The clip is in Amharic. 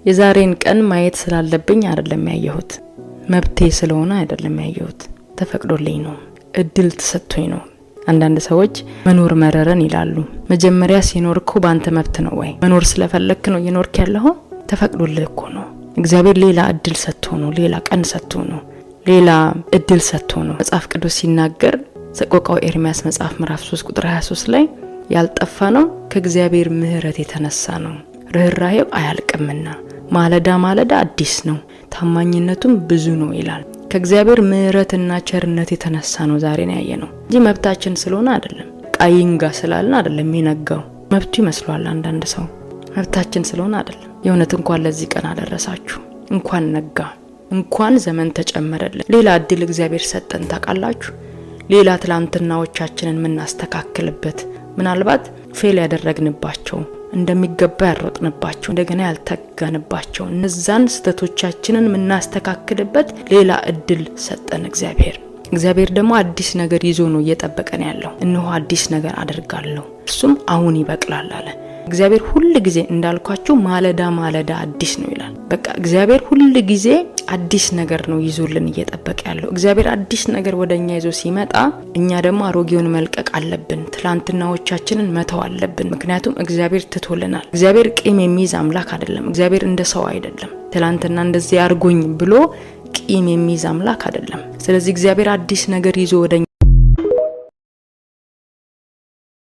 የዛሬን ቀን ማየት ስላለብኝ አይደለም ያየሁት፣ መብቴ ስለሆነ አይደለም ያየሁት፣ ተፈቅዶልኝ ነው፣ እድል ተሰጥቶኝ ነው። አንዳንድ ሰዎች መኖር መረረን ይላሉ። መጀመሪያ ሲኖርኩ ባንተ መብት ነው ወይ? መኖር ስለፈለክ ነው የኖርክ ያለው? ተፈቅዶልህ እኮ ነው። እግዚአብሔር ሌላ እድል ሰጥቶ ነው፣ ሌላ ቀን ሰጥቶ ነው፣ ሌላ እድል ሰጥቶ ነው። መጽሐፍ ቅዱስ ሲናገር ሰቆቃው ኤርሚያስ መጽሐፍ ምዕራፍ 3 ቁጥር 23 ላይ ያልጠፋ ነው ከእግዚአብሔር ምህረት የተነሳ ነው፣ ርህራሄው አያልቅምና ማለዳ ማለዳ አዲስ ነው፣ ታማኝነቱም ብዙ ነው ይላል። ከእግዚአብሔር ምህረትና ቸርነት የተነሳ ነው ዛሬ ነው ያየነው እንጂ መብታችን ስለሆነ አይደለም። ቃይንጋ ስላልን አይደለም የነጋው። መብቱ ይመስላል አንዳንድ ሰው፣ መብታችን ስለሆነ አይደለም። የእውነት እንኳን ለዚህ ቀን አደረሳችሁ፣ እንኳን ነጋ፣ እንኳን ዘመን ተጨመረልን። ሌላ እድል እግዚአብሔር ሰጠን። ታውቃላችሁ፣ ሌላ ትላንትናዎቻችንን ምናስተካክልበት፣ ምናልባት ፌል ያደረግንባቸው፣ እንደሚገባ ያሮጥንባቸው፣ እንደገና ያልተጋንባቸው እነዛን ስተቶቻችንን ምናስተካክልበት ሌላ እድል ሰጠን እግዚአብሔር። እግዚአብሔር ደግሞ አዲስ ነገር ይዞ ነው እየጠበቀን ያለው። እነሆ አዲስ ነገር አደርጋለሁ እርሱም አሁን ይበቅላል አለ። እግዚአብሔር ሁሉ ጊዜ እንዳልኳችሁ ማለዳ ማለዳ አዲስ ነው ይላል። በቃ እግዚአብሔር ሁሉ ጊዜ አዲስ ነገር ነው ይዞልን እየጠበቀ ያለው። እግዚአብሔር አዲስ ነገር ወደኛ ይዞ ሲመጣ እኛ ደግሞ አሮጌውን መልቀቅ አለብን፣ ትላንትናዎቻችንን መተው አለብን። ምክንያቱም እግዚአብሔር ትቶልናል። እግዚአብሔር ቂም የሚይዝ አምላክ አይደለም። እግዚአብሔር እንደ ሰው አይደለም። ትላንትና እንደዚህ አርጎኝ ብሎ ቂም የሚይዝ አምላክ አይደለም። ስለዚህ እግዚአብሔር አዲስ ነገር ይዞ ወደኛ